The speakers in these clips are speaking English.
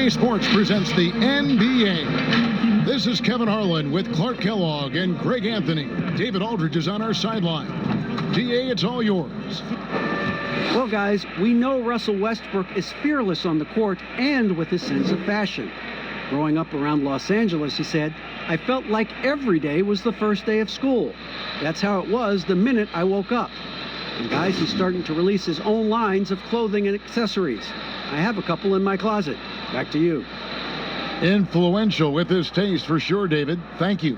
EA Sports presents the NBA. This is Kevin Harlan with Clark Kellogg and Greg Anthony. David Aldridge is on our sideline. DA, it's all yours. Well, guys, we know Russell Westbrook is fearless on the court and with his sense of fashion. Growing up around Los Angeles, he said, I felt like every day was the first day of school. That's how it was the minute I woke up. And guys, he's starting to release his own lines of clothing and accessories. I have a couple in my closet. Back to you. Influential with his taste for sure, David. Thank you.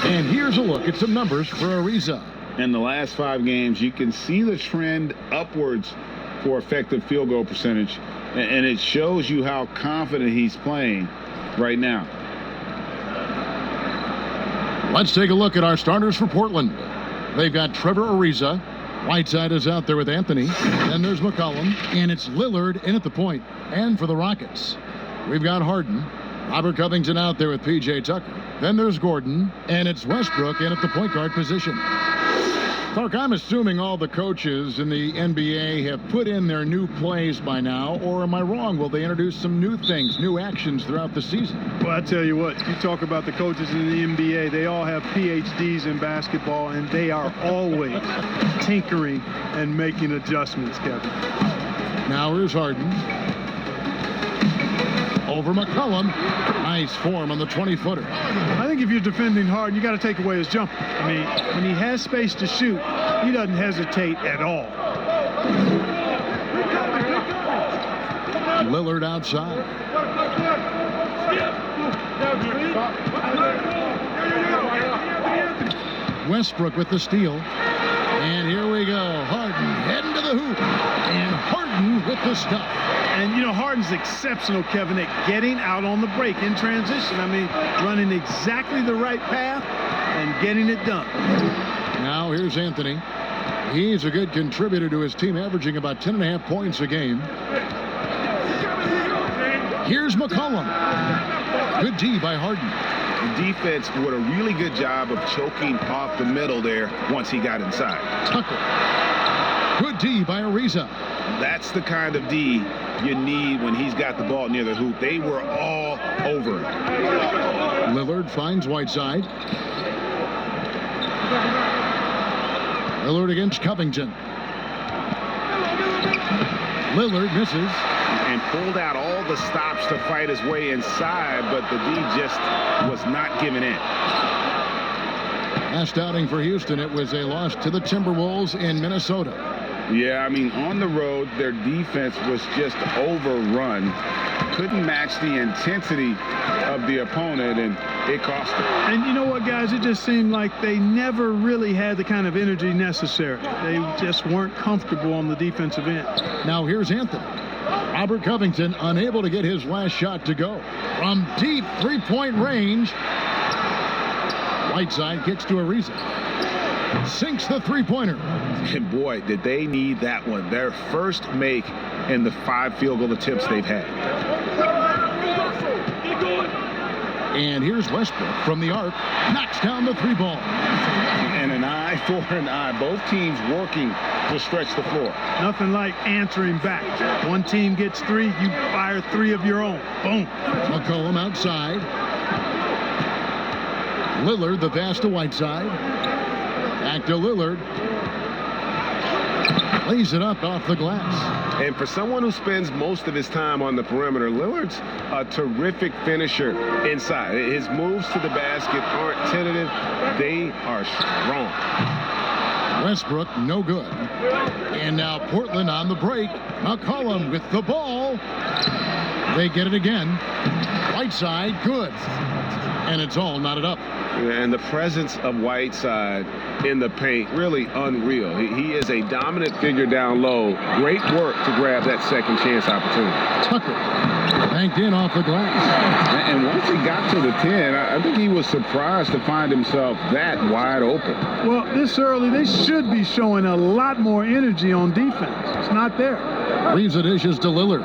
And here's a look at some numbers for Ariza. In the last 5 games, you can see the trend upwards for effective field goal percentage, and it shows you how confident he's playing right now. Let's take a look at our starters for Portland. They've got Trevor Ariza. Whiteside is out there with Anthony. Then there's McCullum, and it's Lillard in at the point. And for the Rockets, we've got Harden. Robert Covington out there with P.J. Tucker. Then there's Gordon, and it's Westbrook in at the point guard position. Clark, I'm assuming all the coaches in the NBA have put in their new plays by now, or am I wrong? Will they introduce some new things, new actions throughout the season? Well, I tell you what, you talk about the coaches in the NBA, they all have PhDs in basketball, and they are always tinkering and making adjustments, Kevin. Now here's Harden. Over McCullum. Nice form on the 20-footer. I think if you're defending Harden, you got to take away his jumper. I mean, when he has space to shoot, he doesn't hesitate at all. Lillard outside. Westbrook with the steal. And here we go. Harden heading to the hoop. And Harden with the stuff. And, you know, Harden's exceptional, Kevin, at getting out on the break in transition. I mean, running exactly the right path and getting it done. Now here's Anthony. He's a good contributor to his team, averaging about 10.5 points a game. Here's McCullum. Good D by Harden. The defense did a really good job of choking off the middle there once he got inside. Tucker. Good D by Ariza. That's the kind of D you need when he's got the ball near the hoop. They were all over it. Lillard finds Whiteside. Lillard against Covington. Lillard misses. And pulled out all the stops to fight his way inside, but the D just was not giving in. Last outing for Houston, it was a loss to the Timberwolves in Minnesota. Yeah, I mean, on the road, their defense was just overrun. Couldn't match the intensity of the opponent, and it cost them. And you know what, guys? It just seemed like they never really had the kind of energy necessary. They just weren't comfortable on the defensive end. Now here's Anthony. Robert Covington unable to get his last shot to go. From deep three-point range, Whiteside kicks to Ariza. Sinks the three-pointer. And boy, did they need that one. Their first make in the 5 field goal attempts they've had. And here's Westbrook from the arc. Knocks down the 3-ball. And an eye for an eye. Both teams working to stretch the floor. Nothing like answering back. One team gets 3, you fire 3 of your own. Boom. McCullum outside. Lillard, the pass to Whiteside. Back to Lillard. Lays it up off the glass. And for someone who spends most of his time on the perimeter, Lillard's a terrific finisher inside. His moves to the basket aren't tentative. They are strong. Westbrook, no good. And now Portland on the break. McCullum with the ball. They get it again. Whiteside, good. And it's all knotted up. And the presence of Whiteside in the paint, really unreal. He is a dominant figure down low. Great work to grab that second chance opportunity. Tucker banked in off the glass. And once he got to the 10, I think he was surprised to find himself that wide open. Well, this early, they should be showing a lot more energy on defense. It's not there. Leaves the dishes to Lillard.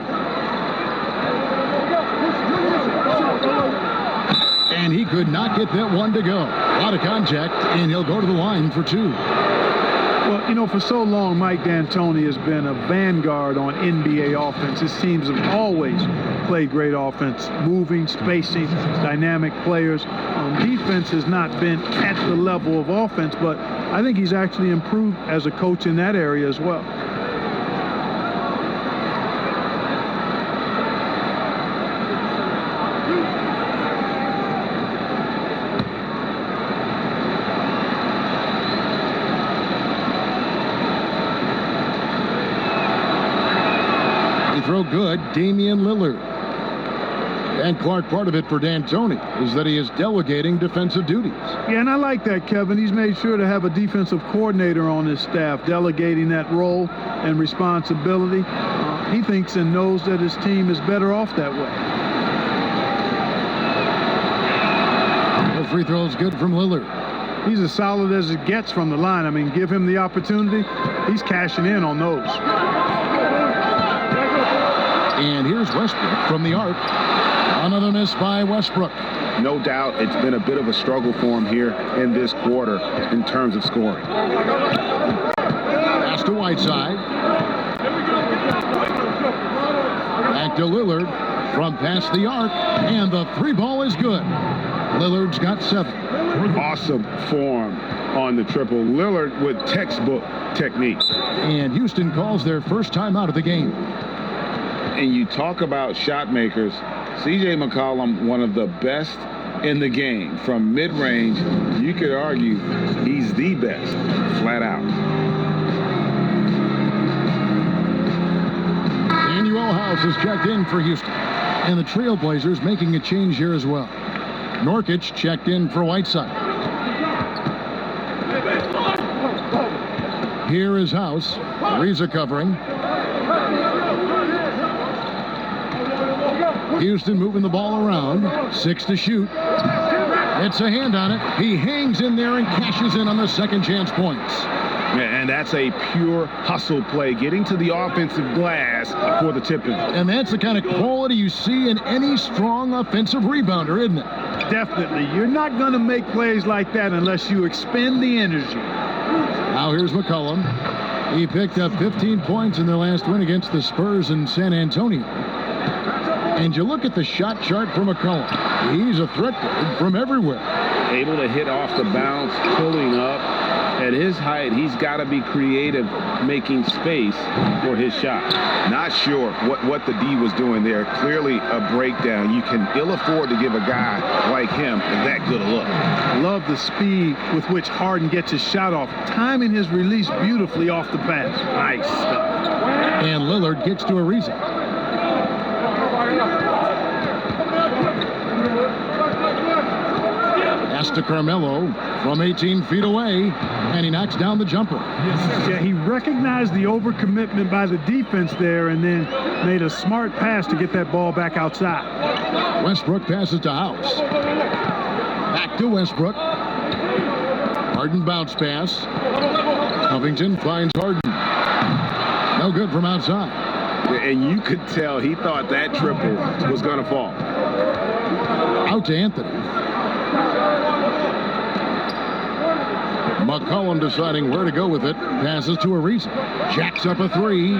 And he could not get that one to go. A lot of contact, and he'll go to the line for 2. Well, you know, for so long, Mike D'Antoni has been a vanguard on NBA offense. His teams have always played great offense, moving, spacing, dynamic players. Defense has not been at the level of offense, but I think he's actually improved as a coach in that area as well. Throw good, Damien Lillard. And Clark, part of it for D'Antoni is that he is delegating defensive duties. Yeah, and I like that, Kevin. He's made sure to have a defensive coordinator on his staff, delegating that role and responsibility. He thinks and knows that his team is better off that way. The free throw is good from Lillard. He's as solid as it gets from the line. I mean, give him the opportunity, he's cashing in on those. And here's Westbrook from the arc. Another miss by Westbrook. No doubt it's been a bit of a struggle for him here in this quarter in terms of scoring. Pass to Whiteside. Back to Lillard from past the arc. And the three ball is good. Lillard's got 7. Awesome form on the triple. Lillard with textbook technique. And Houston calls their first time out of the game. And you talk about shot makers, C.J. McCollum, one of the best in the game. From mid-range, you could argue he's the best, flat out. Manuel House is checked in for Houston. And the Trailblazers making a change here as well. Norkic checked in for Whiteside. Here is House. Ariza covering. Houston moving the ball around. 6 to shoot. It's a hand on it. He hangs in there and cashes in on the second chance points. And that's a pure hustle play, getting to the offensive glass for the tip-in. And that's the kind of quality you see in any strong offensive rebounder, isn't it? Definitely. You're not going to make plays like that unless you expend the energy. Now here's McCullum. He picked up 15 points in their last win against the Spurs in San Antonio. And you look at the shot chart for McCullum. He's a threat from everywhere. Able to hit off the bounce, pulling up. At his height, he's got to be creative, making space for his shot. Not sure what the D was doing there. Clearly a breakdown. You can ill afford to give a guy like him that good a look. Love the speed with which Harden gets his shot off, timing his release beautifully off the pass. Nice stuff. And Lillard kicks to Ariza. Pass to Carmelo from 18 feet away, and he knocks down the jumper. Yeah, he recognized the overcommitment by the defense there and then made a smart pass to get that ball back outside. Westbrook passes to House. Back to Westbrook. Harden bounce pass. Covington finds Harden. No good from outside. And you could tell he thought that triple was going to fall. Out to Anthony. McCullum deciding where to go with it. Passes to Ariza. Jacks up a 3. He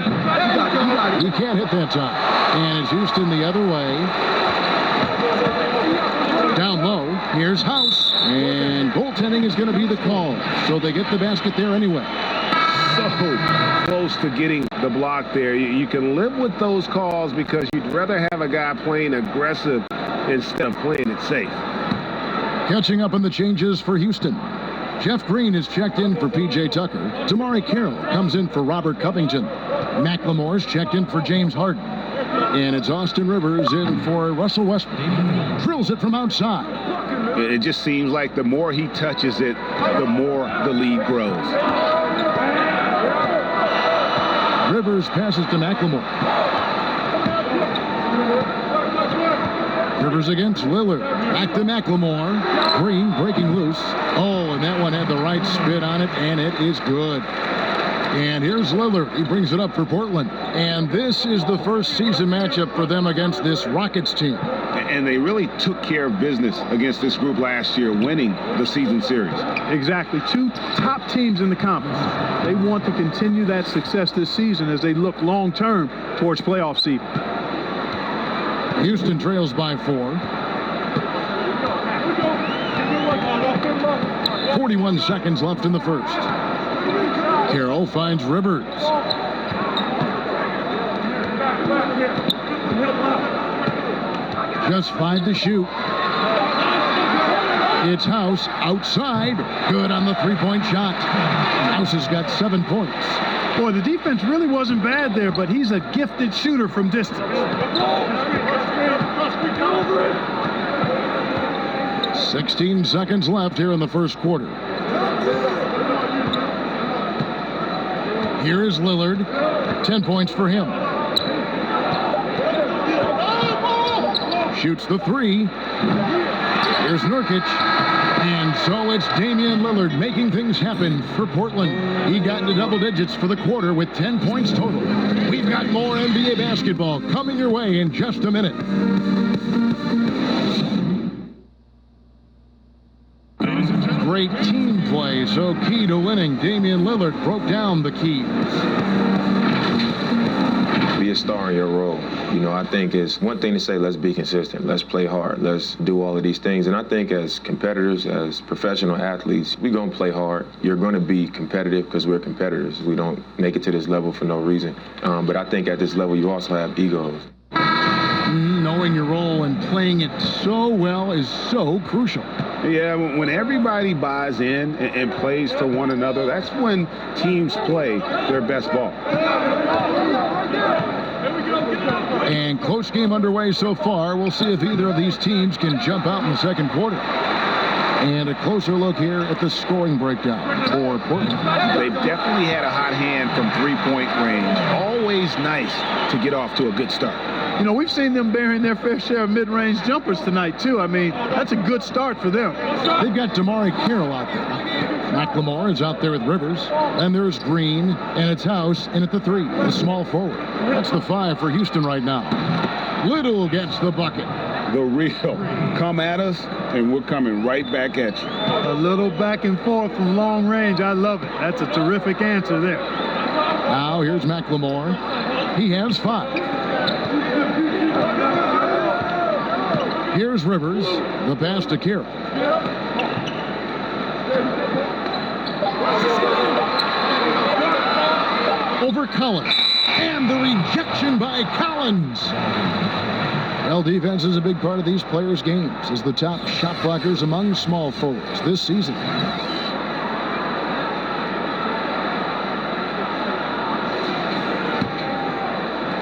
can't hit that time. And it's Houston the other way. Down low. Here's House. And goaltending is going to be the call. So they get the basket there anyway. So close to getting the block there. You can live with those calls because you'd rather have a guy playing aggressive instead of playing it safe. Catching up on the changes for Houston. Jeff Green is checked in for P.J. Tucker. Damari Carroll comes in for Robert Covington. McLemore's checked in for James Harden. And it's Austin Rivers in for Russell Westbrook. Drills it from outside. It just seems like the more he touches it, the more the lead grows. Rivers passes to McLemore. Rivers against Lillard. Back to McLemore. Green breaking loose. Oh, and that one had the right spin on it, and it is good. And here's Lillard. He brings it up for Portland. And this is the first season matchup for them against this Rockets team. And they really took care of business against this group last year, winning the season series. Exactly. 2 top teams in the conference. They want to continue that success this season as they look long-term towards playoff seed. Houston trails by 4. 41 seconds left in the first. Carroll finds Rivers. Just 5 to shoot. It's House outside. Good on the three-point shot. House has got 7 points. Boy, the defense really wasn't bad there, but he's a gifted shooter from distance. 16 seconds left here in the first quarter. Here is Lillard. 10 points for him. Shoots the 3. Here's Nurkic. And so it's Damien Lillard making things happen for Portland. He got into double digits for the quarter with 10 points total. We've got more NBA basketball coming your way in just a minute. Great team play, so key to winning. Damien Lillard broke down the keys. Be a star in your role. You know, I think it's one thing to say, let's be consistent, let's play hard, let's do all of these things. And I think as competitors, as professional athletes, we're going to play hard. You're going to be competitive because we're competitors. We don't make it to this level for no reason. But I think at this level, you also have egos. Knowing your role and playing it so well is so crucial. Yeah, when everybody buys in and plays for one another, that's when teams play their best ball. And close game underway so far. We'll see if either of these teams can jump out in the second quarter. And a closer look here at the scoring breakdown for Portland. They've definitely had a hot hand from three-point range. Always nice to get off to a good start. You know, we've seen them bearing their fair share of mid-range jumpers tonight, too. I mean, that's a good start for them. They've got Damari Carroll out there. McLemore is out there with Rivers. And there's Green, and it's House in at the 3, the small forward. That's the 5 for Houston right now. Little gets the bucket. The real. Come at us, and we're coming right back at you. A little back and forth from long range. I love it. That's a terrific answer there. Now here's McLemore. He has 5. Here's Rivers. The pass to Carroll. Over Collins. And the rejection by Collins. Well, defense is a big part of these players' games as the top shot blockers among small forwards this season.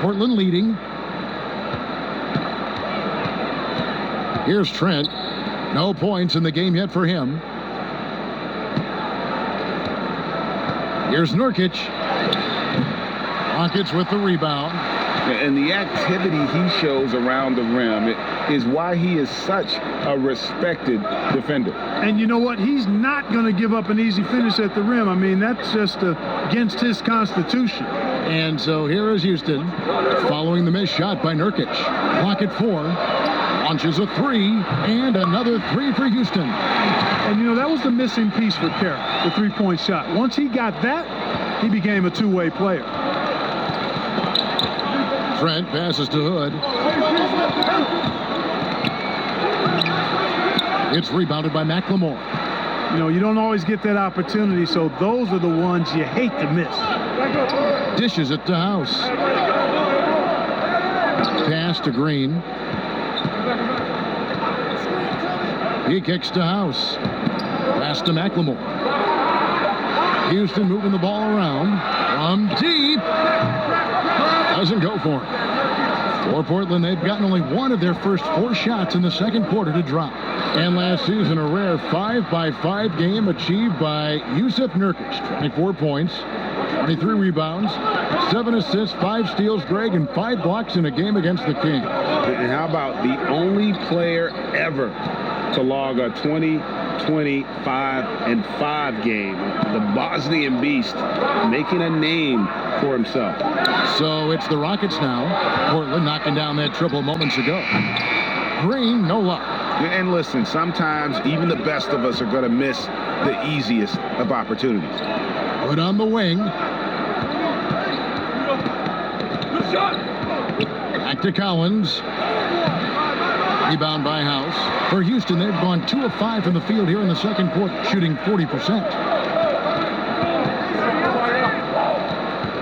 Portland leading. Here's Trent. No points in the game yet for him. Here's Nurkic. Rockets with the rebound. And the activity he shows around the rim is why he is such a respected defender. And you know what? He's not going to give up an easy finish at the rim. I mean, that's just against his constitution. And so here is Houston following the missed shot by Nurkic. Clock at 4. Launches a 3, and another 3 for Houston. And, you know, that was the missing piece for Carroll, the three-point shot. Once he got that, he became a two-way player. Trent passes to Hood. It's rebounded by McLemore. You know, you don't always get that opportunity, so those are the ones you hate to miss. Dishes it to House. Pass to Green. He kicks to House. Pass to McLemore. Houston moving the ball around. From deep. Doesn't go for it. For Portland, they've gotten only one of their first 4 shots in the second quarter to drop. And last season, a rare 5-by-5 game achieved by Yusuf Nurkic. 24 points, 23 rebounds, 7 assists, 5 steals, Greg, and 5 blocks in a game against the Kings. And how about the only player ever to log a 20-25-5 game? The Bosnian Beast making a name for himself. So it's the Rockets now. Portland knocking down that triple moments ago. Green, no luck. And listen, sometimes even the best of us are going to miss the easiest of opportunities. Put on the wing. Back to Collins. Rebound by House. For Houston, they've gone 2 of 5 from the field here in the second quarter, shooting 40%.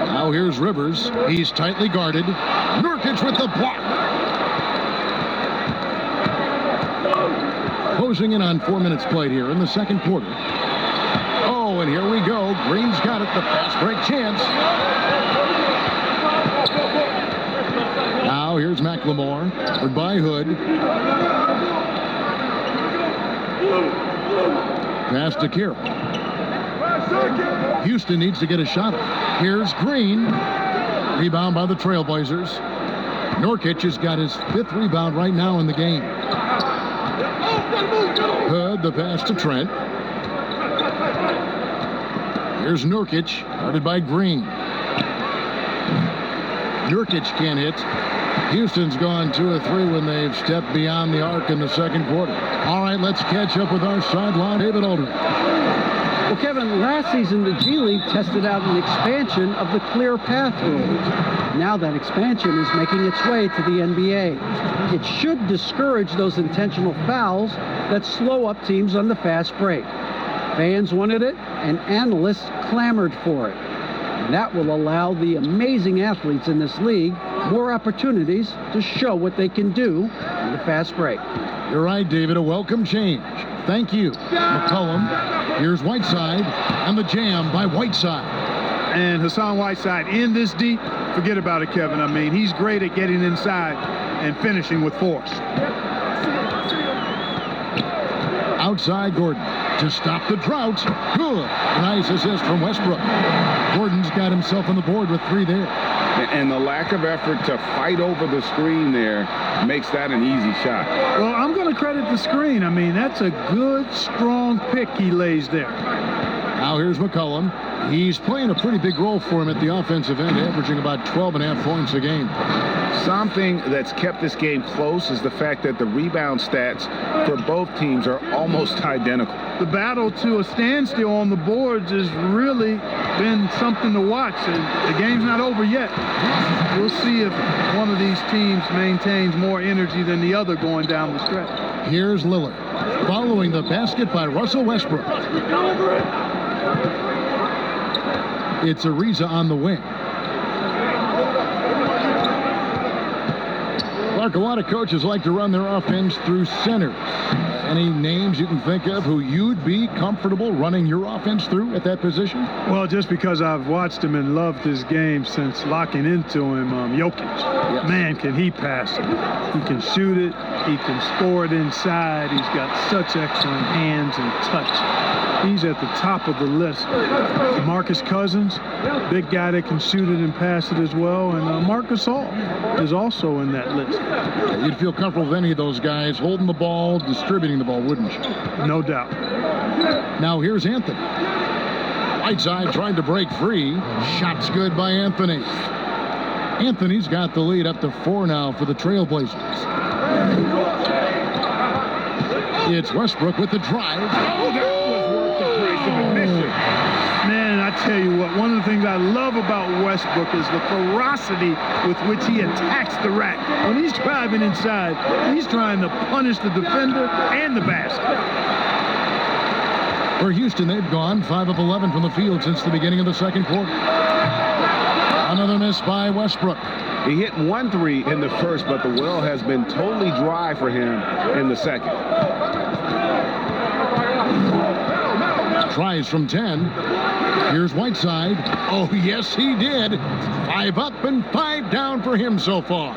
Now here's Rivers. He's tightly guarded. Nurkic with the block. Closing in on 4 minutes played here in the second quarter. Oh, and here we go. Green's got it. The fast break chance. Now here's McLemore. Goodbye, Hood. Pass to Kira. Houston needs to get a shot up. Here's Green. Rebound by the Trailblazers. Nurkic has got his 5th rebound right now in the game. Hood, the pass to Trent. Here's Nurkic, guarded by Green. Nurkic can't hit. Houston's gone 2 of 3 when they've stepped beyond the arc in the second quarter. All right, let's catch up with our sideline, David Aldridge. Well, Kevin, last season the G League tested out an expansion of the clear path rule. Now that expansion is making its way to the NBA. It should discourage those intentional fouls that slow up teams on the fast break. Fans wanted it, and analysts clamored for it. And that will allow the amazing athletes in this league more opportunities to show what they can do on the fast break. You're right, David. A welcome change. Thank you. McCullum. Here's Whiteside, and the jam by Whiteside. And Hassan Whiteside in this deep, forget about it, Kevin. I mean, he's great at getting inside and finishing with force. Outside Gordon to stop the drought. Good. Nice assist from Westbrook. Gordon's got himself on the board with 3 there. And the lack of effort to fight over the screen there makes that an easy shot. Well, I'm going to credit the screen. I mean, that's a good, strong pick he lays there. Now here's McCullum. He's playing a pretty big role for him at the offensive end, averaging about 12.5 points a game. Something that's kept this game close is the fact that the rebound stats for both teams are almost identical. The battle to a standstill on the boards has really been something to watch, and the game's not over yet. We'll see if one of these teams maintains more energy than the other going down the stretch. Here's Lillard, following the basket by Russell Westbrook. It's Ariza on the wing. Clark, a lot of coaches like to run their offense through centers. Any names you can think of who you'd be comfortable running your offense through at that position? Well, just because I've watched him and loved his game since locking into him, Jokic. Yes. Man, can he pass it. He can shoot it. He can score it inside. He's got such excellent hands and touch. He's at the top of the list. Marcus Cousins, big guy that can shoot it and pass it as well. And Marcus All is also in that list. You'd feel comfortable with any of those guys holding the ball, distributing the ball, wouldn't you? No doubt. Now here's Anthony. Whiteside trying to break free. Shot's good by Anthony. Anthony's got the lead up to 4 now for the Trailblazers. It's Westbrook with the drive. Oh, that was worth the price of admission. Man, I tell you what, one of the things I love about Westbrook is the ferocity with which he attacks the rack. When he's driving inside, he's trying to punish the defender and the basket. For Houston, they've gone 5 of 11 from the field since the beginning of the second quarter. Another miss by Westbrook. He hit 1 3 in the first, but the well has been totally dry for him in the second. Tries from 10. Here's Whiteside. Oh, yes, he did. 5 up and 5 down for him so far.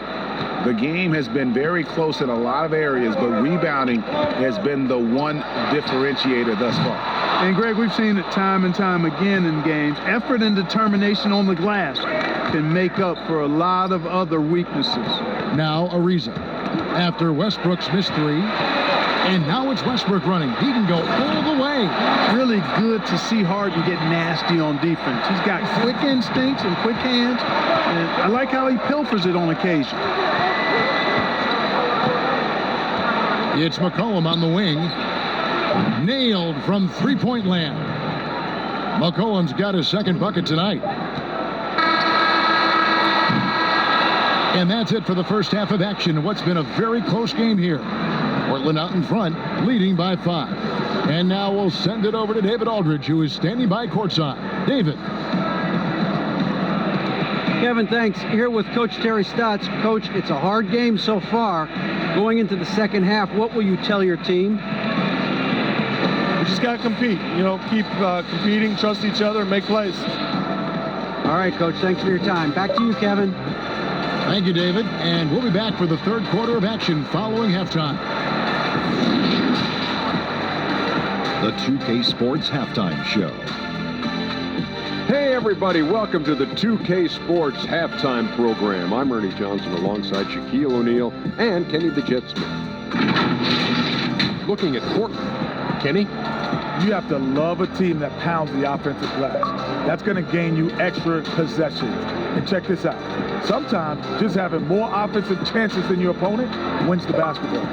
The game has been very close in a lot of areas, but rebounding has been the one differentiator thus far. And, Greg, we've seen it time and time again in games. Effort and determination on the glass can make up for a lot of other weaknesses. Now Ariza. After Westbrook's missed 3. And now it's Westbrook running. He can go all the way. Really good to see Harden get nasty on defense. He's got quick instincts and quick hands. And I like how he pilfers it on occasion. It's McCullum on the wing. Nailed from three-point land. McCullum's got his second bucket tonight. And that's it for the first half of action. What's been a very close game here. Portland out in front, leading by 5. And now we'll send it over to David Aldridge, who is standing by courtside. David. Kevin, thanks. Here with Coach Terry Stotts. Coach, it's a hard game so far. Going into the second half, what will you tell your team? We just got to compete. You know, keep competing, trust each other, and make plays. All right, Coach. Thanks for your time. Back to you, Kevin. Thank you, David. And we'll be back for the third quarter of action following halftime. The 2K Sports Halftime Show. Hey, everybody. Welcome to the 2K Sports Halftime Program. I'm Ernie Johnson alongside Shaquille O'Neal and Kenny the Jet Smith. Looking at Portland. Kenny? You have to love a team that pounds the offensive glass. That's going to gain you extra possessions. And check this out. Sometimes just having more offensive chances than your opponent wins the basketball.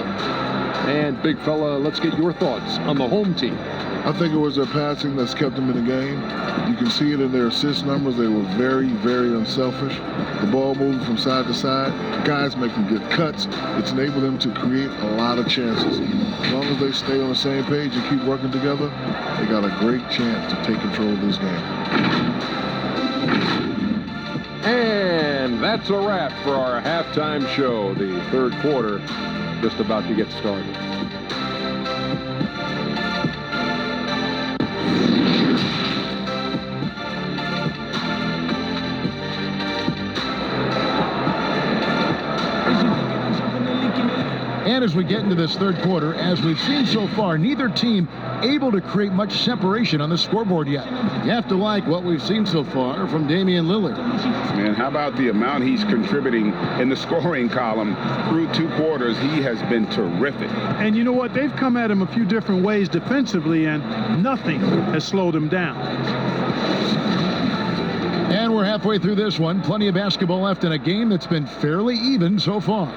And big fella, let's get your thoughts on the home team. I think it was their passing that's kept them in the game. You can see it in their assist numbers. They were very, very unselfish. The ball moving from side to side. Guys making good cuts. It's enabled them to create a lot of chances. As long as they stay on the same page and keep working together, they got a great chance to take control of this game. And that's a wrap for our halftime show. The third quarter just about to get started. And as we get into this third quarter, as we've seen so far, neither team able to create much separation on the scoreboard yet. You have to like what we've seen so far from Damien Lillard. Man, how about the amount he's contributing in the scoring column through 2 quarters? He has been terrific. And you know what? They've come at him a few different ways defensively, and nothing has slowed him down. And we're halfway through this one. Plenty of basketball left in a game that's been fairly even so far.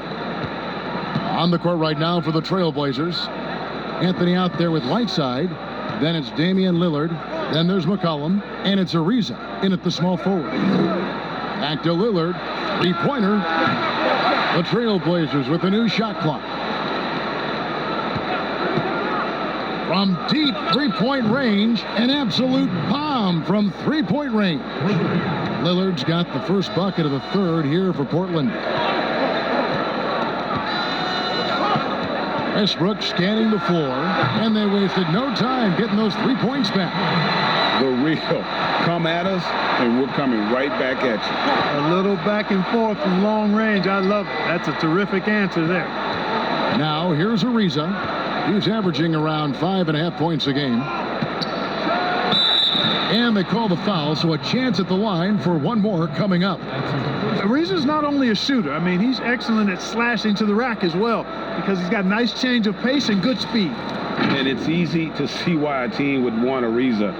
On the court right now for the Trailblazers. Anthony out there with Whiteside. Then it's Damien Lillard. Then there's McCullum. And it's Ariza in at the small forward. Back to Lillard. Three-pointer. The Trailblazers with a new shot clock. From deep three-point range, an absolute bomb from three-point range. Lillard's got the first bucket of the third here for Portland. Westbrook scanning the floor, and they wasted no time getting those 3 points back. The real come at us, and we're coming right back at you. A little back and forth from long range. I love it. That's a terrific answer there. Now, here's Ariza. He's averaging around 5.5 points a game. And they call the foul, so a chance at the line for one more coming up. Ariza's not only a shooter. I mean, he's excellent at slashing to the rack as well because he's got a nice change of pace and good speed. And it's easy to see why a team would want Ariza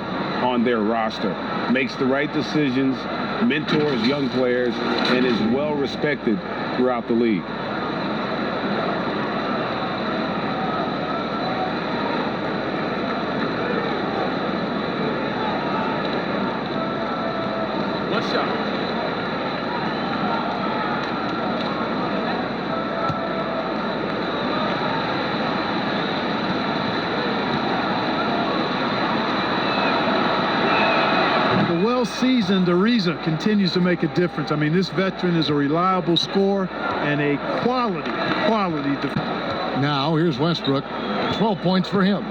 on their roster. Makes the right decisions, mentors young players, and is well respected throughout the league. Well-seasoned Ariza continues to make a difference. I mean, this veteran is a reliable scorer and a quality defender. Now, here's Westbrook. 12 points for him.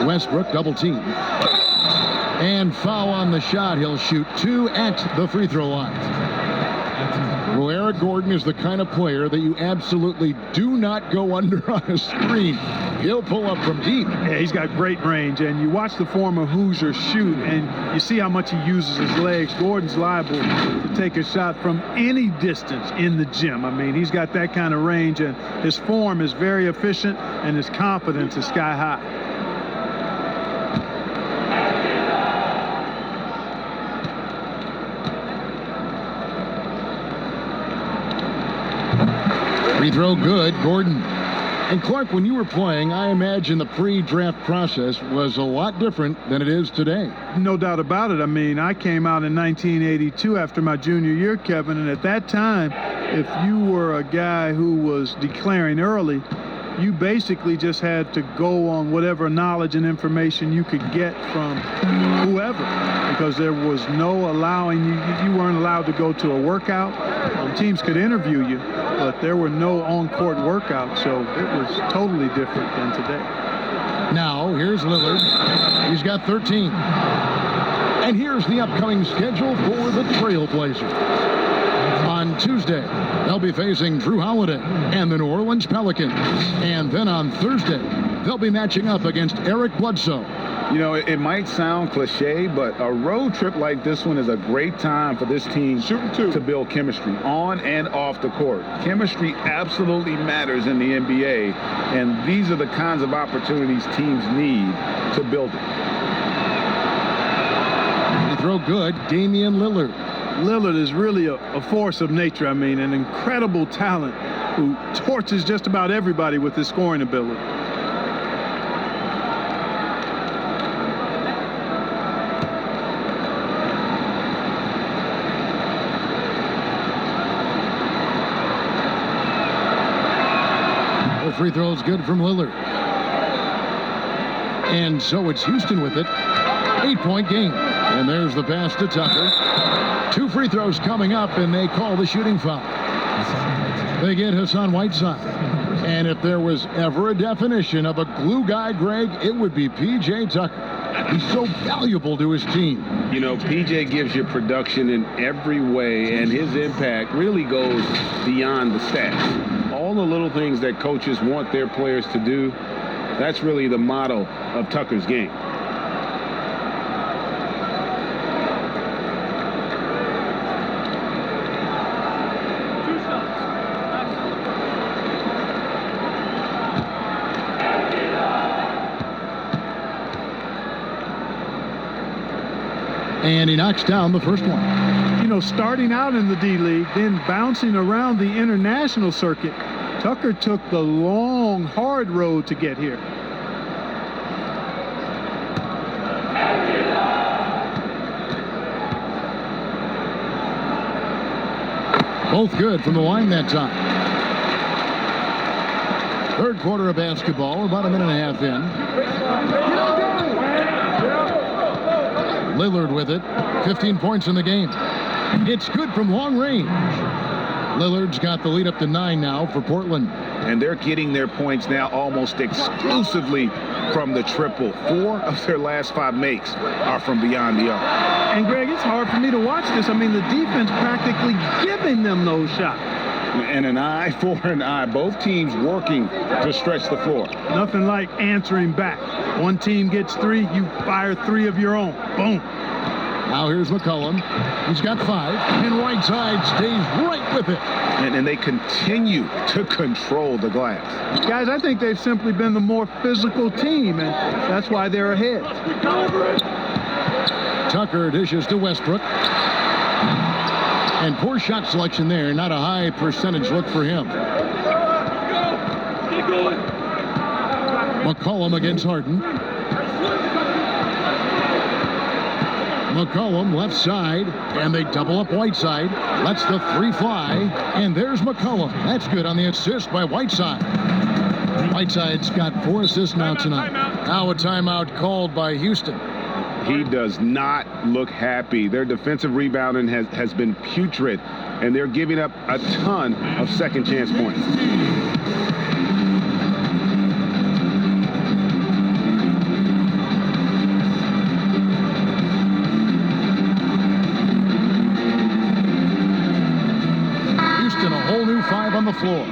Westbrook double team. And foul on the shot. He'll shoot 2 at the free throw line. Well, Eric Gordon is the kind of player that you absolutely do not go under on a screen. He'll pull up from deep. Yeah, he's got great range, and you watch the former Hoosier shoot, and you see how much he uses his legs. Gordon's liable to take a shot from any distance in the gym. I mean, he's got that kind of range, and his form is very efficient, and his confidence is sky high. Free throw good. Gordon. And Clark, when you were playing, I imagine the pre-draft process was a lot different than it is today. No doubt about it. I mean, I came out in 1982 after my junior year, Kevin, and at that time, if you were a guy who was declaring early, you basically just had to go on whatever knowledge and information you could get from whoever, because there was no allowing you weren't allowed to go to a workout. Teams could interview you, but there were no on-court workouts, so it was totally different than today. Now, here's Lillard. He's got 13. And here's the upcoming schedule for the Trailblazers. On Tuesday, they'll be facing Drew Holiday and the New Orleans Pelicans. And then on Thursday, they'll be matching up against Eric Bledsoe. You know, it might sound cliche, but a road trip like this one is a great time for this team to build chemistry on and off the court. Chemistry absolutely matters in the NBA, and these are the kinds of opportunities teams need to build it. To throw good, Damien Lillard. Lillard is really a force of nature. I mean, an incredible talent who torches just about everybody with his scoring ability. The free throw is good from Lillard. And so it's Houston with it. 8-point game. And there's the pass to Tucker. 2 free throws coming up, and they call the shooting foul. They get Hassan Whiteside. And if there was ever a definition of a glue guy, Greg, it would be P.J. Tucker. He's so valuable to his team. You know, P.J. gives you production in every way, and his impact really goes beyond the stats. All the little things that coaches want their players to do, that's really the motto of Tucker's game. And he knocks down the first one. You know, starting out in the D-League, then bouncing around the international circuit, Tucker took the long, hard road to get here. Both good from the line that time. Third quarter of basketball, about a minute and a half in. Lillard with it. 15 points in the game. It's good from long range. Lillard's got the lead up to 9 now for Portland. And they're getting their points now almost exclusively from the triple. 4 of their last 5 makes are from beyond the arc. And Greg, it's hard for me to watch this. I mean, the defense practically giving them those shots. And an eye for an eye. Both teams working to stretch the floor. Nothing like answering back. One team gets 3, you fire 3 of your own. Boom. Now here's McCullum. He's got 5, and Whiteside stays right with it. And they continue to control the glass. Guys, I think they've simply been the more physical team, and that's why they're ahead. Tucker dishes to Westbrook. And poor shot selection there. Not a high percentage look for him. McCullum against Harden. McCullum left side, and they double up Whiteside. Lets the 3 fly, and there's McCullum. That's good on the assist by Whiteside. Whiteside's got 4 assists now tonight. Now a timeout called by Houston. He does not look happy. Their defensive rebounding has been putrid, and they're giving up a ton of second chance points. Houston, a whole new 5 on the floor.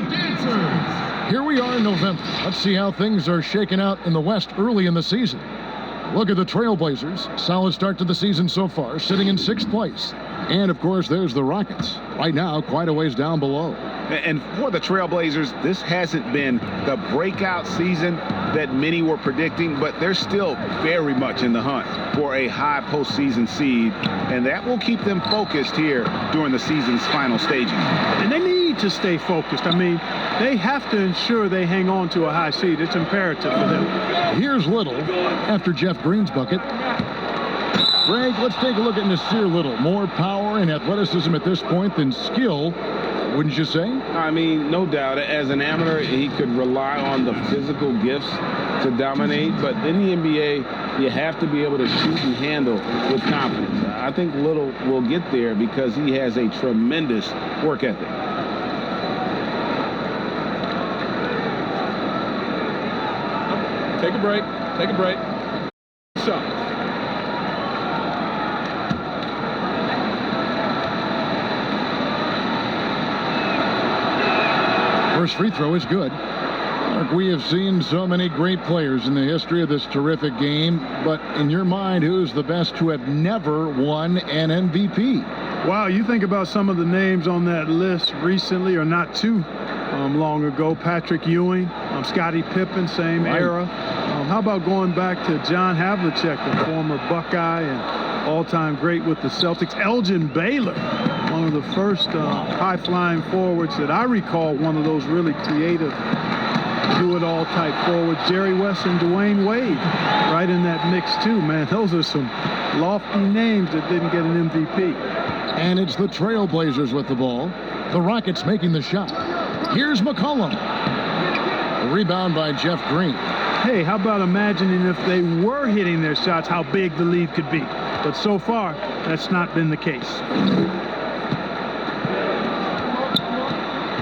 Here we are in November. Let's see how things are shaking out in the West early in the season. Look at the Trailblazers. Solid start to the season so far, sitting in 6th place. And, of course, there's the Rockets. Right now, quite a ways down below. And for the Trailblazers, this hasn't been the breakout season that many were predicting, but they're still very much in the hunt for a high postseason seed, and that will keep them focused here during the season's final stages. And they need need to stay focused. I mean, they have to ensure they hang on to a high seed. It's imperative for them. Here's Little after Jeff Green's bucket. Greg, let's take a look at Nasir Little. More power and athleticism at this point than skill, wouldn't you say? I mean, no doubt. As an amateur, he could rely on the physical gifts to dominate. But in the NBA, you have to be able to shoot and handle with confidence. I think Little will get there because he has a tremendous work ethic. Take a break. Take a break. So. First free throw is good. Mark, we have seen so many great players in the history of this terrific game, but in your mind, who's the best to have never won an MVP? Wow, you think about some of the names on that list recently, or not too long ago. Patrick Ewing, Scottie Pippen, same era. How about going back to John Havlicek, the former Buckeye and all-time great with the Celtics? Elgin Baylor, one of the first high-flying forwards that I recall, one of those really creative, do-it-all type forwards. Jerry West and Dwayne Wade right in that mix too, man. Those are some lofty names that didn't get an MVP. And it's the Trailblazers with the ball. The Rockets making the shot. Here's McCullum. The rebound by Jeff Green. Hey, how about imagining if they were hitting their shots, how big the lead could be. But so far, that's not been the case.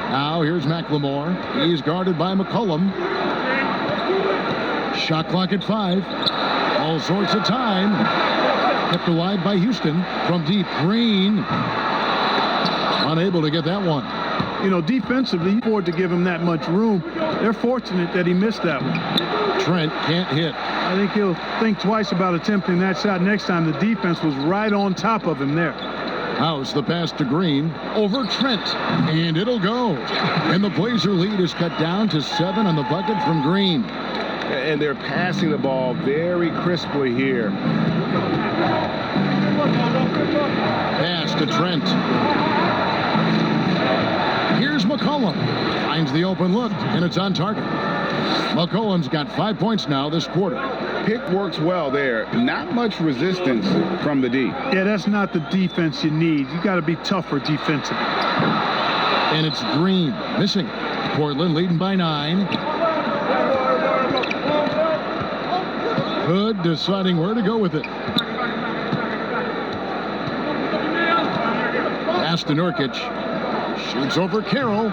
Now here's McLemore. He's guarded by McCullum. Shot clock at 5. All sorts of time. Kept alive by Houston from deep. Green unable to get that one. You know, defensively, he afford to give him that much room. They're fortunate that he missed that one. Trent can't hit. I think he'll think twice about attempting that shot next time. The defense was right on top of him there. House the pass to Green over Trent, and it'll go. And the Blazer lead is cut down to 7 on the bucket from Green. And they're passing the ball very crisply here. Pass to Trent. Here's McCullum. Finds the open look, and it's on target. McCullum's got 5 points now this quarter. Pick works well there. Not much resistance from the D. Yeah, that's not the defense you need. You got to be tougher defensively. And it's Green missing. Portland leading by 9. Hood deciding where to go with it. Pass to Nurkic. Shoots over Carroll.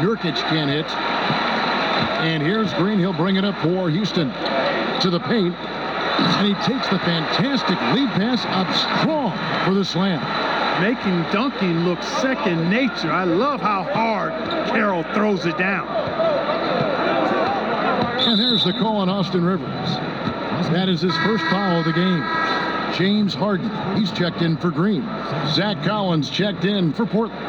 Nurkic can't hit. And here's Green. He'll bring it up for Houston. To the paint. And he takes the fantastic lead pass up strong for the slam. Making dunking look second nature. I love how hard Carroll throws it down. And there's the call on Austin Rivers. That is his first foul of the game. James Harden, he's checked in for Green. Zach Collins checked in for Portland.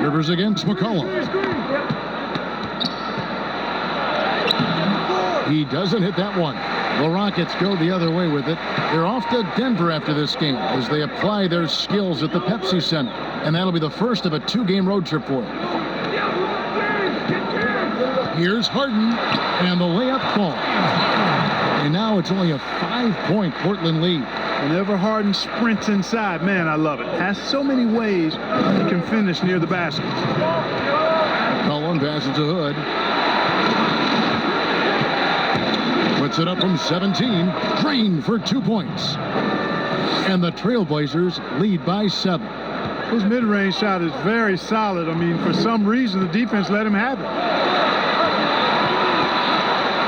Rivers against McCullum. He doesn't hit that one. The Rockets go the other way with it. They're off to Denver after this game as they apply their skills at the Pepsi Center. And that'll be the first of a 2-game road trip for them. Here's Harden, and the layup falls. And now it's only a 5-point Portland lead. Whenever Harden sprints inside, man, I love it. Has so many ways he can finish near the basket. Cullen passes to Hood. Puts it up from 17. Green for 2 points. And the Trailblazers lead by 7. His mid-range shot is very solid. I mean, for some reason, the defense let him have it.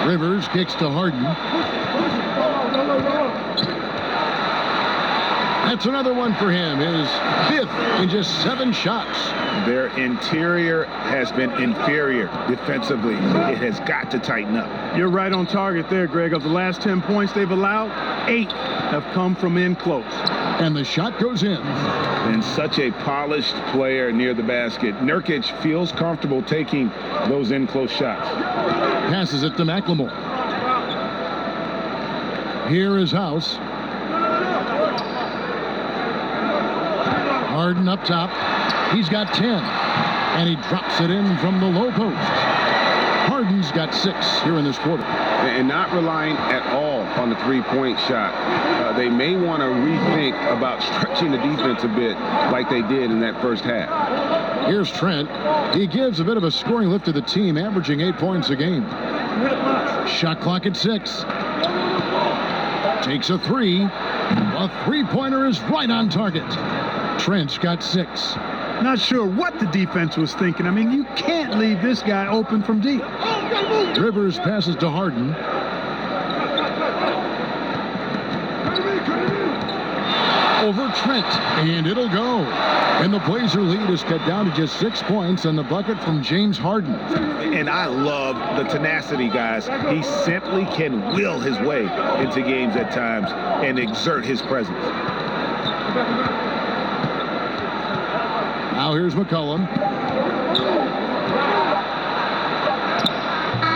Rivers kicks to Harden. That's another one for him. His 5th in just 7 shots. Their interior has been inferior defensively. It has got to tighten up. You're right on target there, Greg. Of the last 10 points they've allowed, 8 have come from in close. And the shot goes in. And such a polished player near the basket. Nurkic feels comfortable taking those in close shots. Passes it to McLemore. Here is House. Harden up top. He's got 10. And he drops it in from the low post. Harden's got 6 here in this quarter. And not relying at all on the three-point shot. They may want to rethink about stretching the defense a bit like they did in that first half. Here's Trent. He gives a bit of a scoring lift to the team, averaging 8 points a game. Shot clock at 6. Takes a 3. A three-pointer is right on target. Trent's got 6. Not sure what the defense was thinking. I mean, you can't leave this guy open from deep. Rivers passes to Harden. Over Trent, and it'll go. And the Blazer lead is cut down to just 6 points, and the bucket from James Harden. And I love the tenacity, guys. He simply can will his way into games at times and exert his presence. Now here's McCullum.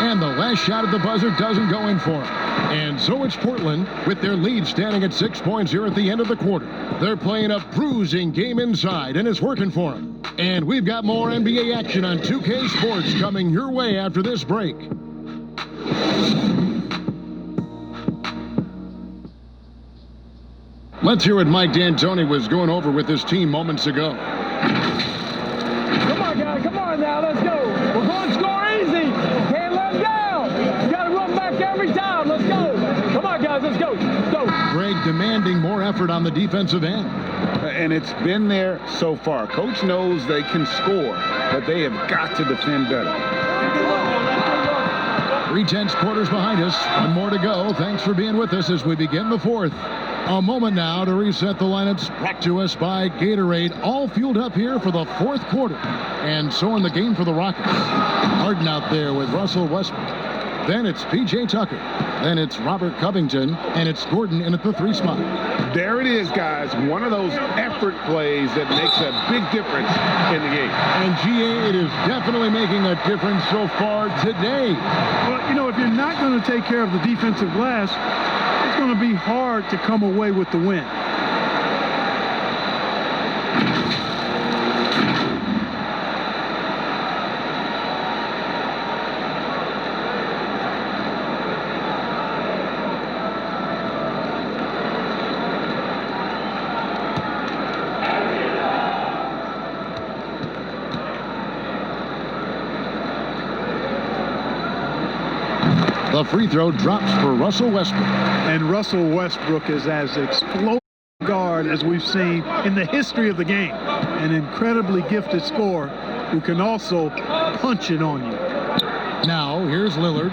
And the last shot at the buzzer doesn't go in for him. And so it's Portland with their lead standing at 6 points here at the end of the quarter. They're playing a bruising game inside, and it's working for them. And we've got more NBA action on 2K Sports coming your way after this break. Let's hear what Mike D'Antoni was going over with his team moments ago. Come on, guys. Come on now. Let's go. We're going to score easy. Can't let them down. You got to run back every time. Let's go. Come on, guys. Let's go. Let's go. Greg demanding more effort on the defensive end. And it's been there so far. Coach knows they can score, but they have got to defend better. 3/10 quarters behind us. One more to go. Thanks for being with us as we begin the fourth. A moment now to reset the lineups, brought to us by Gatorade, all fueled up here for the fourth quarter. And so in the game for the Rockets. Harden out there with Russell Westbrook. Then it's P.J. Tucker. Then it's Robert Covington. And it's Gordon in at the 3 spot. There it is, guys. One of those effort plays that makes a big difference in the game. And GA, it is definitely making a difference so far today. Well, you know, if you're not going to take care of the defensive glass, it's going to be hard to come away with the win. The free throw drops for Russell Westbrook. And Russell Westbrook is as explosive a guard as we've seen in the history of the game. An incredibly gifted scorer who can also punch it on you. Now, here's Lillard.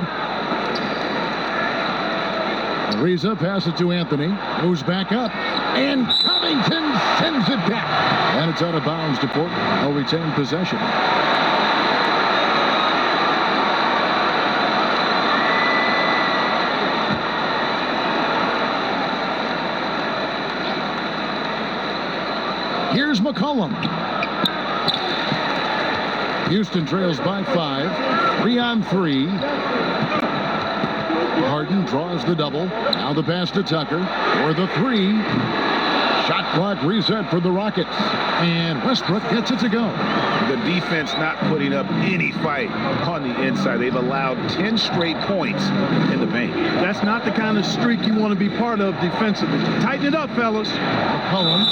Ariza passes it to Anthony. Goes back up. And Covington sends it back. And it's out of bounds to Portland. They'll retain possession. Here's McCullum. Houston trails by 5. 3 on 3. Harden draws the double. Now the pass to Tucker for the 3. Shot clock reset for the Rockets. And Westbrook gets it to go. The defense not putting up any fight on the inside. They've allowed 10 straight points in the paint. That's not the kind of streak you want to be part of defensively. Tighten it up, fellas. McCullum.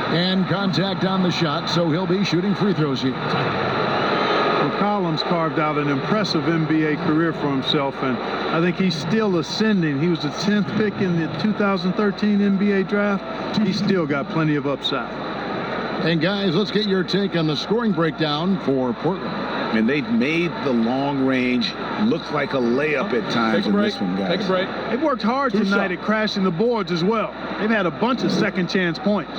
And contact on the shot, so he'll be shooting free throws here. McCollum's carved out an impressive NBA career for himself, and I think he's still ascending. He was the 10th pick in the 2013 NBA draft. He's still got plenty of upside. And guys, let's get your take on the scoring breakdown for Portland. And they've made the long range look like a layup at times in this one, guys. Take a break. They've worked hard tonight at crashing the boards as well. They've had a bunch of second chance points.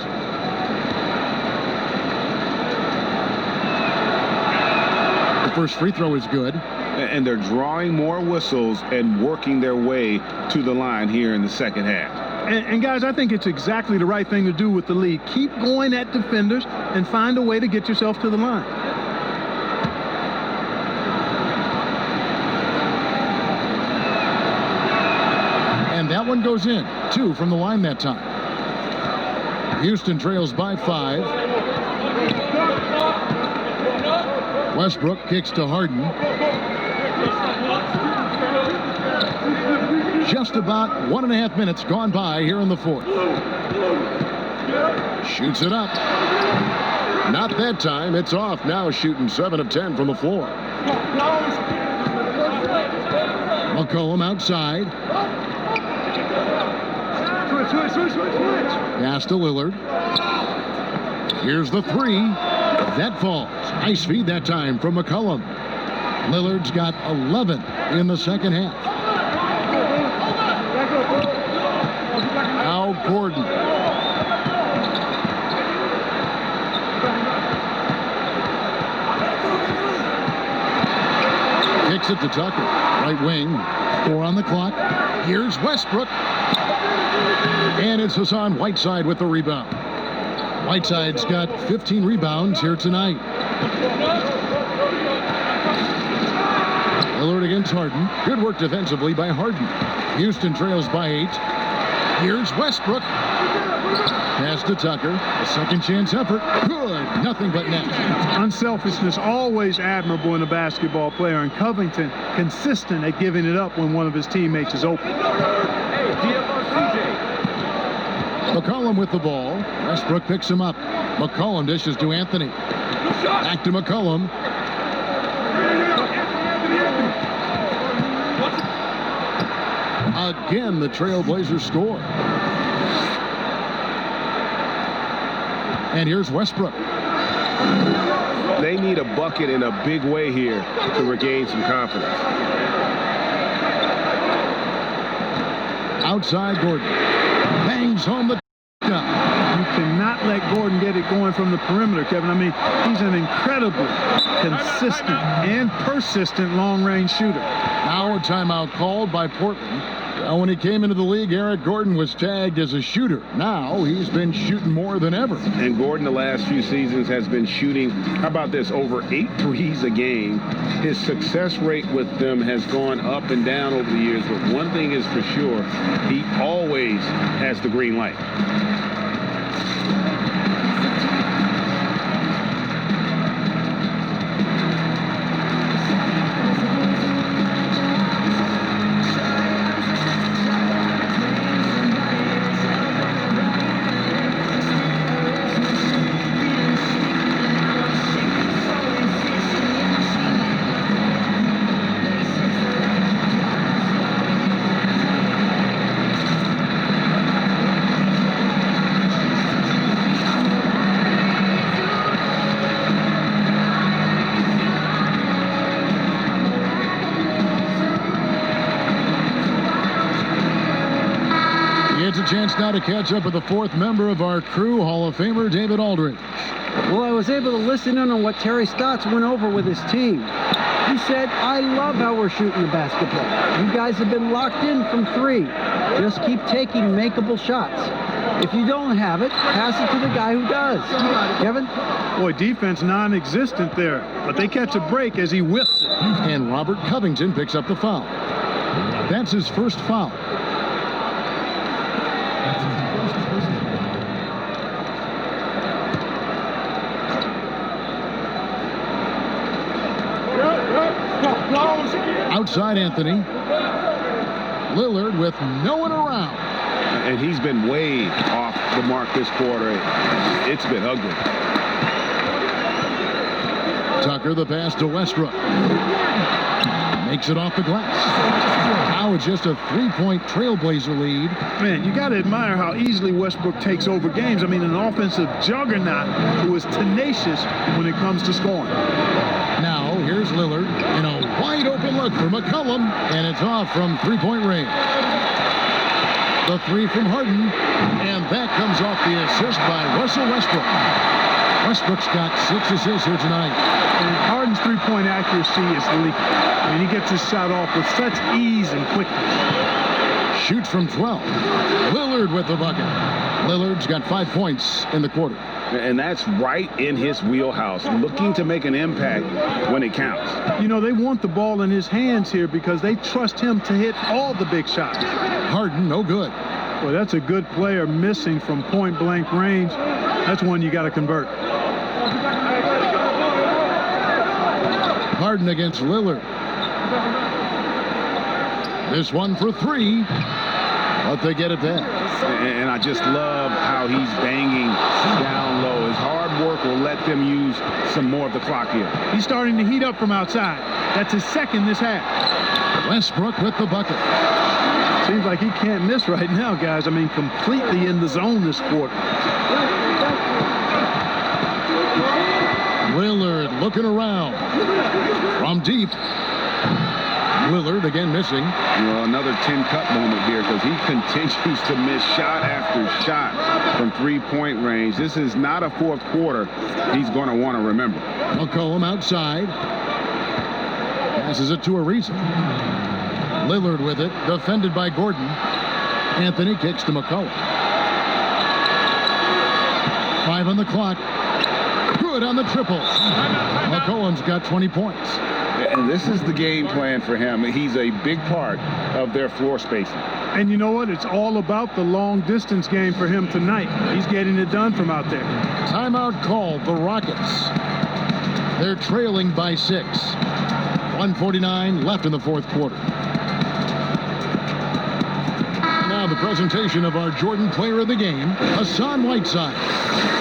The first free throw is good. And they're drawing more whistles and working their way to the line here in the second half. And guys, I think it's exactly the right thing to do with the lead. Keep going at defenders and find a way to get yourself to the line. And that one one goes in. 2 from the line that time. Houston trails by 5. Westbrook kicks to Harden. Just about 1.5 minutes gone by here in the fourth. Shoots it up. Not that time. It's off. Now shooting 7 of 10 from the floor. Mccullum outside. Pass to Lillard. Here's the 3. That falls. Nice feed that time from McCullum. Lillard's got 11 in the second half. Now Gordon. Kicks it to Tucker. Right wing. 4 on the clock. Here's Westbrook. And it's Hassan Whiteside with the rebound. Whiteside's got 15 rebounds here tonight. Lillard against Harden. Good work defensively by Harden. Houston trails by 8. Here's Westbrook. Pass to Tucker. A second chance effort. Good. Nothing but net. Unselfishness always admirable in a basketball player, and Covington consistent at giving it up when one of his teammates is open. McCullum with the ball. Westbrook picks him up. McCullum dishes to Anthony. Back to McCullum. Again, the Trailblazers score. And here's Westbrook. They need a bucket in a big way here to regain some confidence. Outside Gordon. Bangs home the shot. You cannot let Gordon get it going from the perimeter, Kevin. I mean, he's an incredibly consistent and persistent long-range shooter. Now a timeout called by Portland. When he came into the league, Eric Gordon was tagged as a shooter. Now he's been shooting more than ever. And Gordon the last few seasons has been shooting, how about this, over 8 threes a game. His success rate with them has gone up and down over the years, but one thing is for sure, he always has the green light. It's a chance now to catch up with the 4th member of our crew, Hall of Famer David Aldridge. Well, I was able to listen in on what Terry Stotts went over with his team. He said, I love how we're shooting the basketball. You guys have been locked in from 3. Just keep taking makeable shots. If you don't have it, pass it to the guy who does. Kevin? Boy, defense non-existent there, but they catch a break as he whiffs it. And Robert Covington picks up the foul. That's his first foul. Outside Anthony. Lillard with no one around. And he's been way off the mark this quarter. It's been ugly. Tucker, the pass to Westbrook. Makes it off the glass. Now it's just a 3-point Trailblazer lead. Man, you got to admire how easily Westbrook takes over games. I mean, an offensive juggernaut who is tenacious when it comes to scoring. Now, here's Lillard in a wide-open look for McCullum, and it's off from 3-point range. The 3 from Harden, and that comes off the assist by Russell Westbrook. Westbrook's got 6 assists here tonight. And Harden's 3-point accuracy is leaking. I mean, he gets his shot off with such ease and quickness. Shoots from 12. Lillard with the bucket. Lillard's got 5 points in the quarter. And that's right in his wheelhouse, looking to make an impact when it counts. You know, they want the ball in his hands here because they trust him to hit all the big shots. Harden, no good. Well, that's a good player missing from point-blank range. That's one you got to convert. Harden against Lillard. This one for three, but they get it back. And I just love how he's banging down low. His hard work will let them use some more of the clock here. He's starting to heat up from outside. That's his second this half. Westbrook with the bucket. Seems like he can't miss right now, guys. I mean, completely in the zone this quarter. Lillard looking around. From deep. Lillard again missing. Well, another 10-cut moment here because he continues to miss shot after shot from three-point range. This is not a fourth quarter he's going to want to remember. Mccullum outside. Passes it to Ariza. Lillard with it, defended by Gordon. Anthony kicks to McCullough. 5 on the clock. Good on the triple. McCollum's got 20 points. And this is the game plan for him. He's a big part of their floor spacing. And you know what? It's all about the long-distance game for him tonight. He's getting it done from out there. Timeout called, the Rockets. They're trailing by 6. 1:49 left in the fourth quarter. Now the presentation of our Jordan Player of the Game, Hassan Whiteside.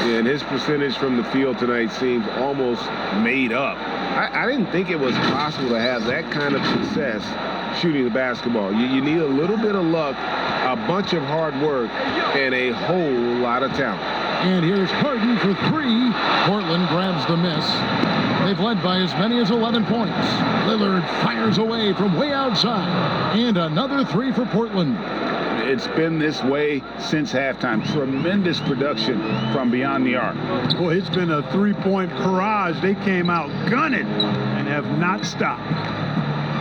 And his percentage from the field tonight seems almost made up. I didn't think it was possible to have that kind of success shooting the basketball. You need a little bit of luck, a bunch of hard work, and a whole lot of talent. And here's Harden for 3. Portland grabs the miss. They've led by as many as 11 points. Lillard fires away from way outside. And another 3 for Portland. It's been this way since halftime. Tremendous production from beyond the arc. Boy, it's been a three-point barrage. They came out gunning and have not stopped.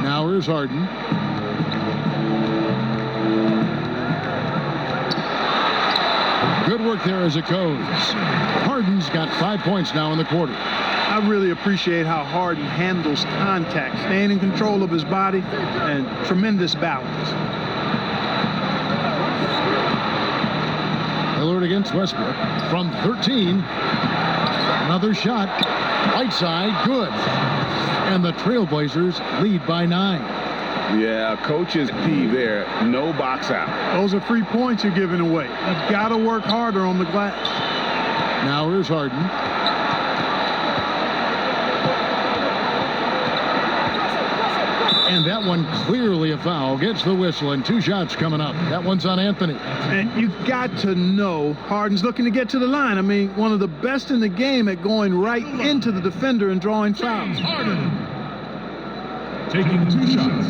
Now here's Harden. Good work there as it goes. Harden's got 5 points now in the quarter. I really appreciate how Harden handles contact, staying in control of his body, and tremendous balance. Lillard against Westbrook from 13. Another shot. Whiteside, good. And the Trailblazers lead by 9. Yeah, coach's key there. No box out. Those are 3 points you're giving away. You've got to work harder on the glass. Now here's Harden. And that one clearly a foul. Gets the whistle and 2 shots coming up. That one's on Anthony. And you got to know Harden's looking to get to the line. I mean, one of the best in the game at going right into the defender and drawing fouls. Harden taking 2 shots.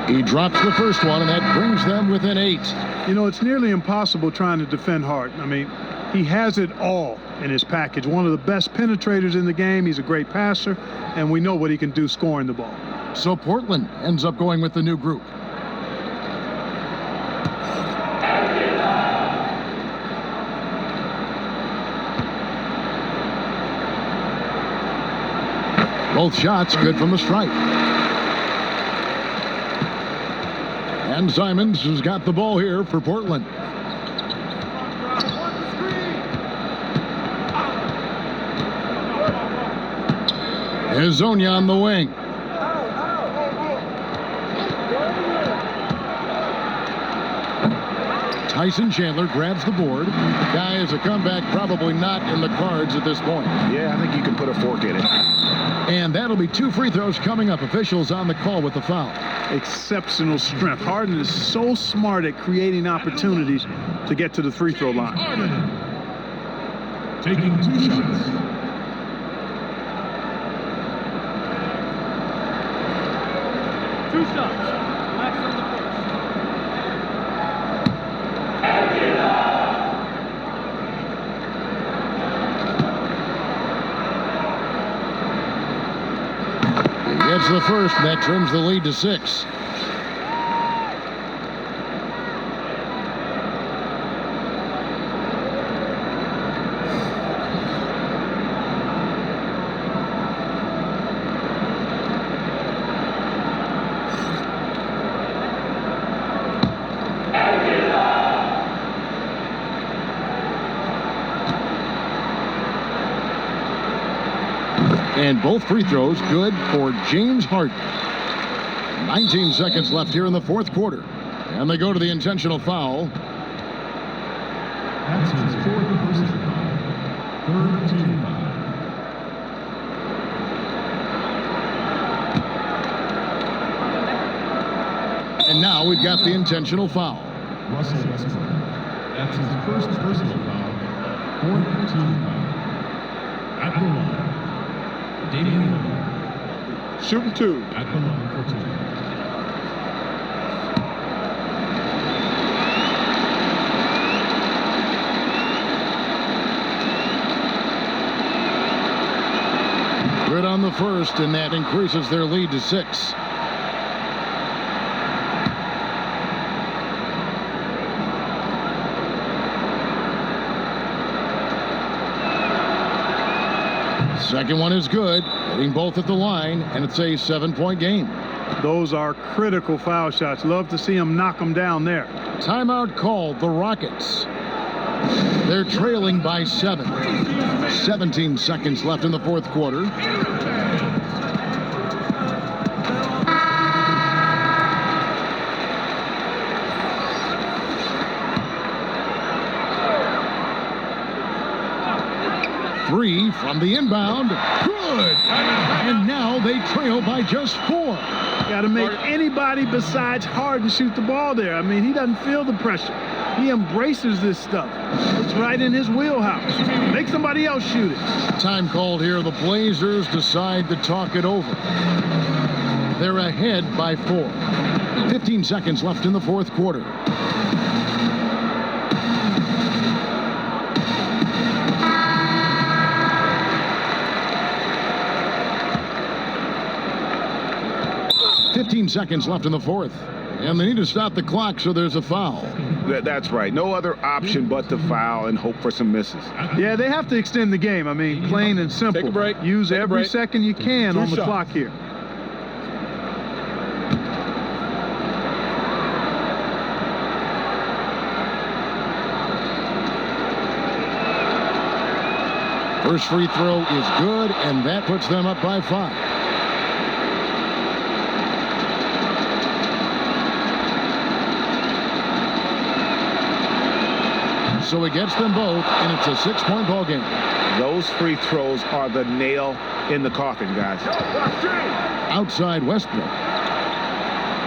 He drops the first one, and that brings them within 8. You know, it's nearly impossible trying to defend Harden. I mean, he has it all in his package. One of the best penetrators in the game. He's a great passer, and we know what he can do scoring the ball. So Portland ends up going with the new group. Both shots good from the stripe. And Simons has got the ball here for Portland. Here's Zonia on the wing. Tyson Chandler grabs the board. Guys, a comeback probably not in the cards at this point. Yeah, I think you can put a fork in it. And that'll be 2 free throws coming up. Officials on the call with the foul. Exceptional strength. Harden is so smart at creating opportunities to get to the free throw line. Harden taking 2 shots. Gets the first, that trims the lead to 6. And both free throws good for James Harden. 19 seconds left here in the fourth quarter. And they go to the intentional foul. That's his fourth personal foul. Third team foul. And now we've got the intentional foul. Russell Westbrook. That's his first personal foul. Fourth team foul. At the line, Damien Lillard. Shooting two. At the line for two. Good on the first, and that increases their lead to 6. Second one is good, hitting both at the line, and it's a 7-point game. Those are critical foul shots. Love to see him knock them down there. Timeout called, the Rockets. They're trailing by 7. 17 seconds left in the fourth quarter. Three from the inbound. Good. And now they trail by just 4. Got to make anybody besides Harden shoot the ball there. I mean, he doesn't feel the pressure. He embraces this stuff. It's right in his wheelhouse. Make somebody else shoot it. Time called here. The Blazers decide to talk it over. They're ahead by 4. 15 seconds left in the fourth quarter. Seconds left in the fourth, and they need to stop the clock, so there's a foul. That's right. No other option but to foul and hope for some misses. Yeah, they have to extend the game. I mean, plain and simple. Take a break. Use every second you can on the shots. clock here. First free throw is good, and that puts them up by 5. So he gets them both, and it's a 6-point ball game. Those free throws are the nail in the coffin, guys. Outside Westbrook.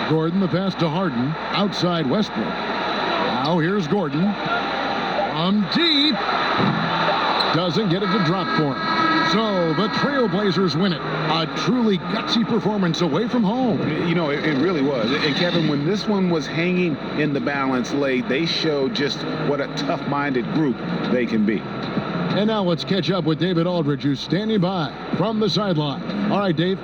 Gordon, the pass to Harden. Outside Westbrook. Now here's Gordon. From deep. Doesn't get it to drop for him. So the Trailblazers win it. A truly gutsy performance away from home. You know, it really was. And Kevin, when this one was hanging in the balance late, they showed just what a tough-minded group they can be. And now let's catch up with David Aldridge, who's standing by from the sideline. All right, Dave.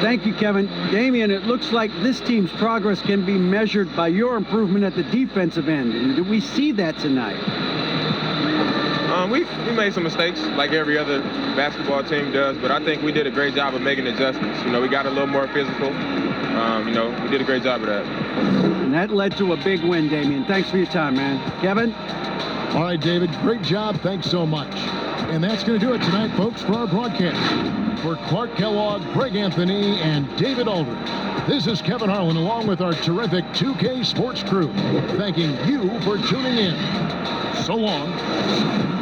Thank you, Kevin. Damien, it looks like this team's progress can be measured by your improvement at the defensive end. And did we see that tonight? We made some mistakes like every other basketball team does, but I think we did a great job of making adjustments. You know, we got a little more physical. You know, we did a great job of that. And that led to a big win, Damien. Thanks for your time, man. Kevin? All right, David, great job. Thanks so much. And that's going to do it tonight, folks, for our broadcast. For Clark Kellogg, Greg Anthony, and David Aldridge, this is Kevin Harlan along with our terrific 2K Sports crew, thanking you for tuning in. So long.